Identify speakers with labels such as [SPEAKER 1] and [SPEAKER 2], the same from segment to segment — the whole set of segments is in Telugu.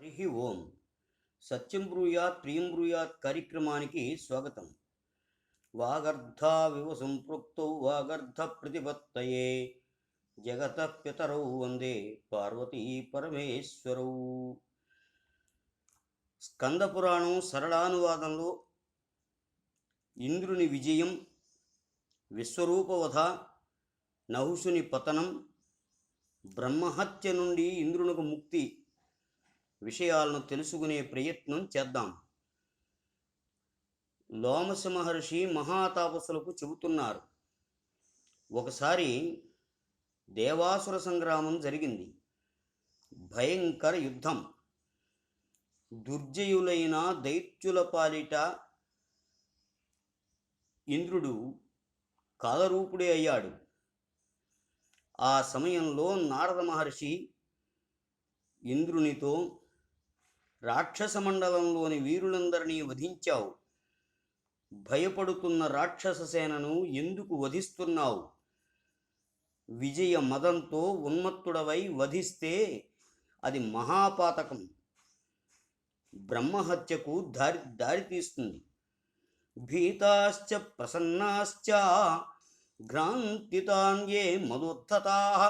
[SPEAKER 1] హరి ఓం. సత్యం బ్రూయాత్ ప్రియం బ్రూయాత్ కార్యక్రమానికి స్వాగతం. వాగర్ధావివ సంపృక్తౌ వాగర్ధ ప్రతిపత్తయే జగతః పితరౌ వందే పార్వతీ పరమేశ్వరౌ. స్కందపురాణం సరళానువాదంలో ఇంద్రుని విజయం, విశ్వరూపవధ, నహుషుని పతనం, బ్రహ్మహత్య నుండి ఇంద్రునికి ముక్తి విషయాలను తెలుసుకునే ప్రయత్నం చేద్దాం. లోమశ మహర్షి మహాతాపసులకు చెబుతున్నారు, ఒకసారి దేవాసుర సంగ్రామం జరిగింది. భయంకర యుద్ధం. దుర్జయులైన దైత్యుల పాలిట ఇంద్రుడు కాలరూపుడే అయ్యాడు. ఆ సమయంలో నారద మహర్షి ఇంద్రునితో, రాక్షస మండలంలోని వీరులందరినీ వధించావు, భయపడుతున్న రాక్షస సేనను ఎందుకు వధిస్తున్నావు? విజయ మదంతో ఉన్మత్తుడవై వధిస్తే అది మహాపాతకం, బ్రహ్మహత్యకు దారితీస్తుంది. భీతాశ్చ ప్రసన్నాశ్చ ఘ్రాంతితాన్యే మదోద్ధతాః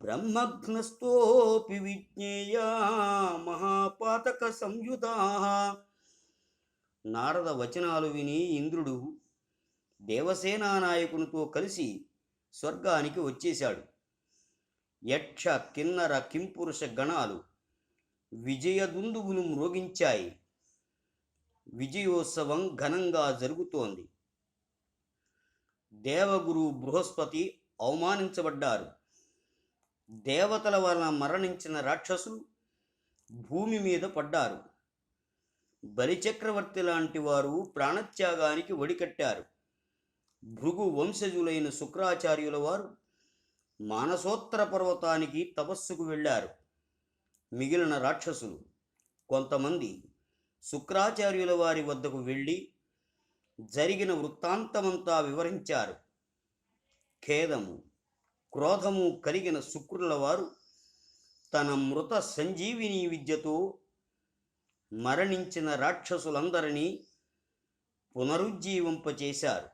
[SPEAKER 1] బ్రహ్మఘ్నస్తోపి విజ్ఞేయ మహాపాతక సంయుతాః. నారద వచనాలు విని ఇంద్రుడు దేవసేనా నాయకునితో కలిసి స్వర్గానికి వచ్చేశాడు. యక్ష కిన్నర కింపురుష గణాలు విజయదుందువులు మ్రోగించాయి. విజయోత్సవం ఘనంగా జరుగుతోంది. దేవగురు బృహస్పతి అవమానించబడ్డారు. దేవతల వలన మరణించిన రాక్షసులు భూమి మీద పడ్డారు. బలిచక్రవర్తి లాంటి వారు ప్రాణత్యాగానికి ఒడికట్టారు. భృగు వంశజులైన శుక్రాచార్యుల వారు మానసోత్తర పర్వతానికి తపస్సుకు వెళ్ళారు. మిగిలిన రాక్షసులు కొంతమంది శుక్రాచార్యుల వారి వద్దకు వెళ్ళి జరిగిన వృత్తాంతమంతా వివరించారు. ఖేదము, క్రోధము కలిగిన శుక్రుల వారు తన మృత సంజీవిని విద్యతో మరణించిన రాక్షసులందరినీ పునరుజ్జీవింపచేశారు.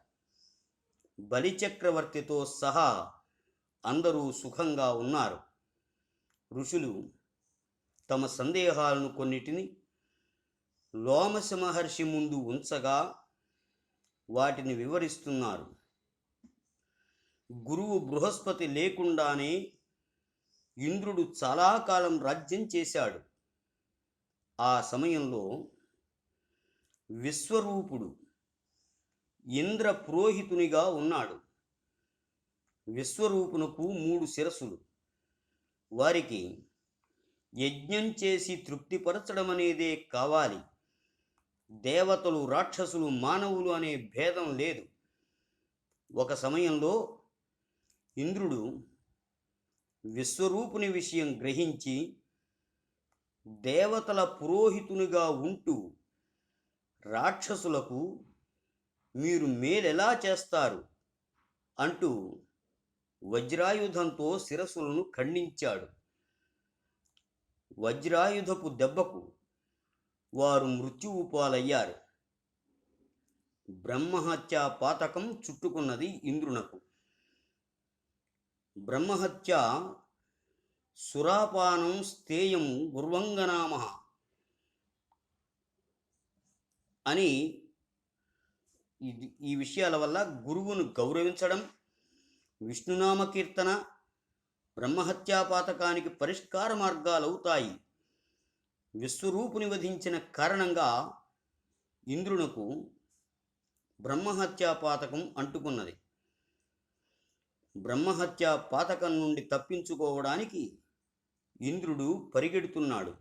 [SPEAKER 1] బలిచక్రవర్తితో సహా అందరూ సుఖంగా ఉన్నారు. ఋషులు తమ సందేహాలను కొన్నిటిని లోమశ మహర్షి ముందు ఉంచగా వాటిని వివరిస్తున్నారు. గురువు బృహస్పతి లేకుండానే ఇంద్రుడు చాలా కాలం రాజ్యం చేశాడు. ఆ సమయంలో విశ్వరూపుడు ఇంద్ర పురోహితునిగా ఉన్నాడు. విశ్వరూపునకు 3 శిరస్సులు. వారికి యజ్ఞం చేసి తృప్తిపరచడం అనేదే కావాలి. దేవతలు, రాక్షసులు, మానవులు అనే భేదం లేదు. ఒక సమయంలో ఇంద్రుడు విశ్వరూపుని విషయం గ్రహించి దేవతల పురోహితునిగా ఉంటూ రాక్షసులకు మీరు మేలెలా చేస్తారు అంటూ వజ్రాయుధంతో శిరస్సులను ఖండించాడు. వజ్రాయుధపు దెబ్బకు వారు మృత్యువు పాలయ్యారు. బ్రహ్మహత్య పాతకం చుట్టుకున్నది ఇంద్రునకు. బ్రహ్మహత్య సురాపానం స్థేయం గుర్వంగనామః అని ఈ విషయాల వల్ల గురువును గౌరవించడం, విష్ణునామ కీర్తన బ్రహ్మహత్యాపాతకానికి పరిష్కార మార్గాలవుతాయి. విశ్వరూపుని వధించిన కారణంగా ఇంద్రునకు బ్రహ్మహత్యాపాతకం అంటుకున్నది. బ్రహ్మహత్యా పాతకం నుండి తప్పించుకోవడానికి ఇంద్రుడు పరిగెడుతున్నాడు.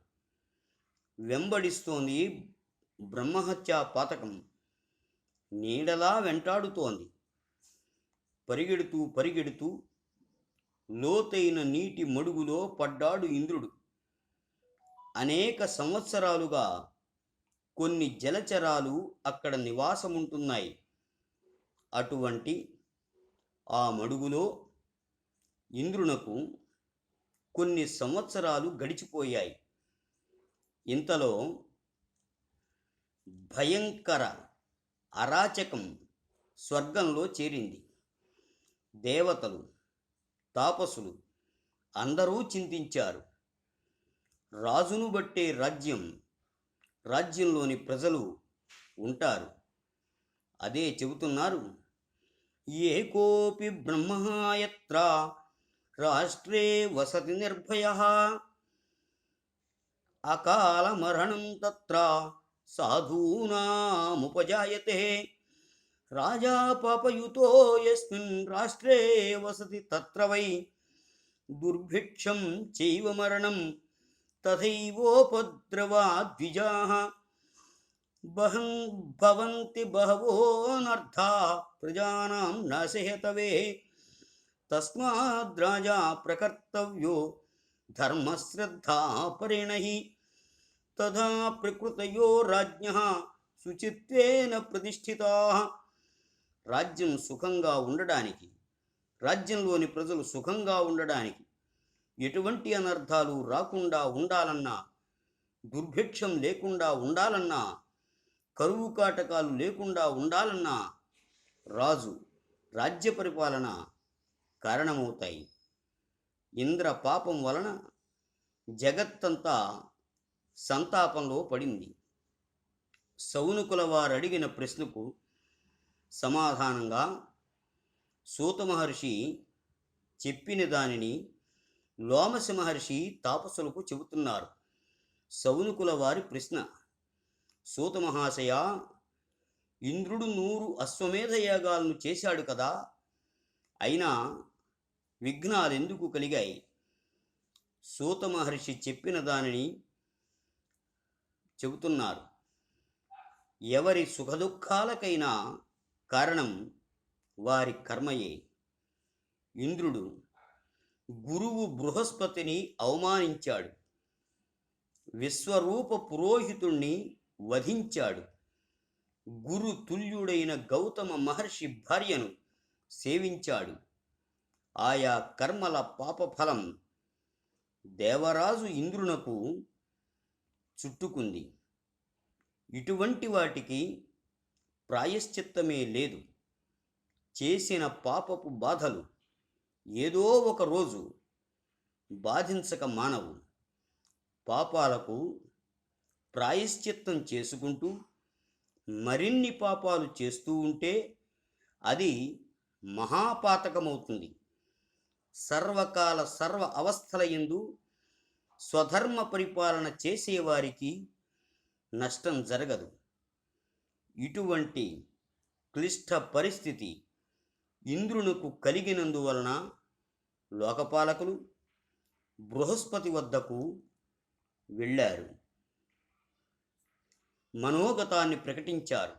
[SPEAKER 1] వెంబడిస్తోంది బ్రహ్మహత్యా పాతకం. నీడలా వెంటాడుతోంది. పరిగెడుతూ పరిగెడుతూ లోతైన నీటి మడుగులో పడ్డాడు ఇంద్రుడు. అనేక సంవత్సరాలుగా కొన్ని జలచరాలు అక్కడ నివాసముంటున్నాయి. అటువంటి ఆ మడుగులో ఇంద్రునకు కొన్ని సంవత్సరాలు గడిచిపోయాయి. ఇంతలో భయంకర అరాచకం స్వర్గంలో చేరింది. దేవతలు, తాపసులు అందరూ చింతించారు. రాజును బట్టే రాజ్యంలోని ప్రజలు ఉంటారు. అదే చెబుతున్నారు. ఏకోపి బ్రహ్మయత్ర రాష్ట్రే వసతి నిర్భయః అకాల మరణం తత్ర సాధూనాముపజాయతే రాజా పాపయుతో యస్మిన్ రాష్ట్రే వసతి తత్ర వై దుర్భిక్షం చైవ మరణం తథైవోపద్రవా ద్విజాః భవంతి బహవోనర్థా ప్రజానాం నాశయతవే తస్మాద్రాజా ప్రకర్తవ్యో ధర్మశ్రద్ధా పరిణహి తథా ప్రకృతయో రాజ్ఞః శుచిత్వేన ప్రతిష్ఠితాః. రాజ్యం సుఖంగా ఉండడానికి, రాజ్యంలోని ప్రజలు సుఖంగా ఉండడానికి, ఎటువంటి అనర్థాలు రాకుండా ఉండాలన్నా, దుర్భిక్షం లేకుండా ఉండాలన్నా, కరువు కాటకాలు లేకుండా ఉండాలన్నా రాజు, రాజ్య పరిపాలన కారణమవుతాయి. ఇంద్ర పాపం వలన జగత్తంతా సంతాపంలో పడింది. సౌనకుల వారు అడిగిన ప్రశ్నకు సమాధానంగా సూత మహర్షి చెప్పిన దానిని లోమశ మహర్షి తాపసులకు చెబుతున్నారు. సౌనకుల వారి ప్రశ్న: సూత మహాశయ, ఇంద్రుడు 100 అశ్వమేధ యాగాలను చేశాడు కదా, అయినా విఘ్నాలు ఎందుకు కలిగాయి? సూత మహర్షి చెప్పిన దానిని చెబుతున్నారు. ఎవరి సుఖదుఖాలకైనా కారణం వారి కర్మయే. ఇంద్రుడు గురువు బృహస్పతిని అవమానించాడు, విశ్వరూప పురోహితుణ్ణి వధించాడు, గురు తుల్యుడైన గౌతమ మహర్షి భార్యను సేవించాడు. ఆయా కర్మల పాపఫలం దేవరాజు ఇంద్రునకు చుట్టుకుంది. ఇటువంటి వాటికి ప్రాయశ్చిత్తమే లేదు. చేసిన పాపపు బాధలు ఏదో ఒక రోజు బాధించక మానవు. పాపాలకు ప్రాయశ్చిత్తం చేసుకుంటూ మరిన్ని పాపాలు చేస్తూ ఉంటే అది మహాపాతకమవుతుంది. సర్వకాల సర్వ అవస్థల యందు స్వధర్మ పరిపాలన చేసేవారికి నష్టం జరగదు. ఇటువంటి క్లిష్ట పరిస్థితి ఇంద్రునకు కలిగినందువలన లోకపాలకులు బృహస్పతి వద్దకు వెళ్ళారు. మనోగతాన్ని ప్రకటించారు.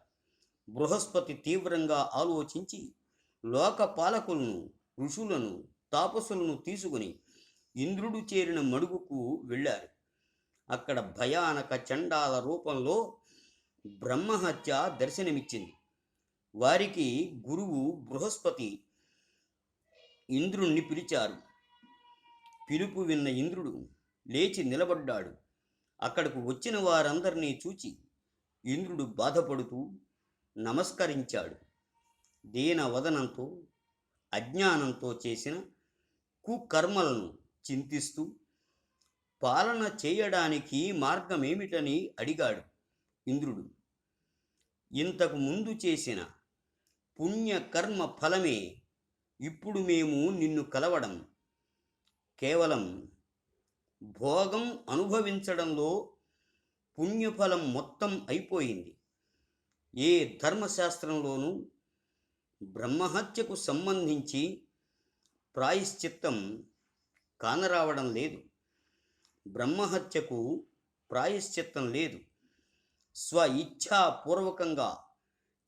[SPEAKER 1] బృహస్పతి తీవ్రంగా ఆలోచించి లోకపాలకులను, ఋషులను, తాపసులను తీసుకుని ఇంద్రుడు చేరిన మడుగుకు వెళ్ళారు. అక్కడ భయానక చండాల రూపంలో బ్రహ్మహత్య దర్శనమిచ్చింది. వారికి గురువు బృహస్పతి ఇంద్రుణ్ణి పిలిచారు. పిలుపు విన్న ఇంద్రుడు లేచి నిలబడ్డాడు. అక్కడకు వచ్చిన వారందరినీ చూచి ఇంద్రుడు బాధపడుతూ నమస్కరించాడు. దీన వదనంతో, అజ్ఞానంతో చేసిన కుకర్మలను చింతిస్తూ పాలన చేయడానికి మార్గమేమిటని అడిగాడు ఇంద్రుడు. ఇంతకు ముందు చేసిన పుణ్యకర్మ ఫలమే ఇప్పుడు మేము నిన్ను కలవడం. కేవలం భోగం అనుభవించడంలో పుణ్యఫలం మొత్తం అయిపోయింది. ఏ ధర్మశాస్త్రంలోనూ బ్రహ్మహత్యకు సంబంధించి ప్రాయశ్చిత్తం కానరావడం లేదు. బ్రహ్మహత్యకు ప్రాయశ్చిత్తం లేదు. స్వ ఇచ్ఛాపూర్వకంగా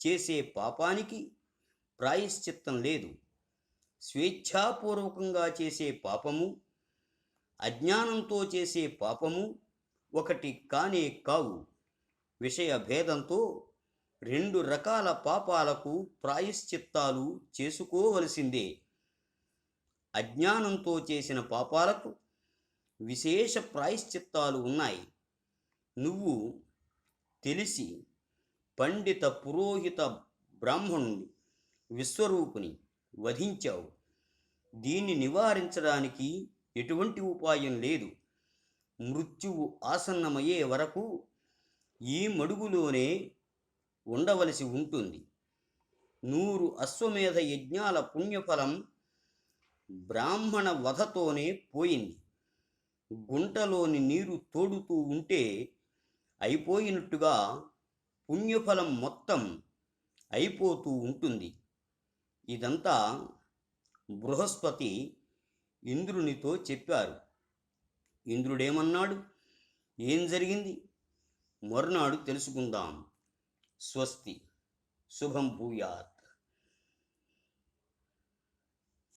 [SPEAKER 1] చేసే పాపానికి ప్రాయశ్చిత్తం లేదు. స్వేచ్ఛాపూర్వకంగా చేసే పాపము, అజ్ఞానంతో చేసే పాపము ఒకటి కానే కావు. విషయ భేదంతో 2 రకాల పాపాలకు ప్రాయశ్చిత్తాలు చేసుకోవలసిందే. అజ్ఞానంతో చేసిన పాపాలకు విశేష ప్రాయశ్చిత్తాలు ఉన్నాయి. నువ్వు తెలిసి పండిత పురోహిత బ్రాహ్మణుని విశ్వరూపుని వధించావు. దీన్ని నివారించడానికి ఎటువంటి ఉపాయం లేదు. మృత్యువు ఆసన్నమయ్యే వరకు ఈ మడుగులోనే ఉండవలసి ఉంటుంది. 100 అశ్వమేధ యజ్ఞాల పుణ్యఫలం బ్రాహ్మణ వధతోనే పోయింది. గుంటలోని నీరు తోడుతూ ఉంటే అయిపోయినట్టుగా పుణ్యఫలం మొత్తం అయిపోతూ ఉంటుంది. ఇదంతా బృహస్పతి ఇంద్రునితో చెప్పారు. ఇంద్రుడేమన్నాడు, ఏం జరిగింది మరునాడు తెలుసుకుందాం. స్వస్తి. శుభం భూయాత్.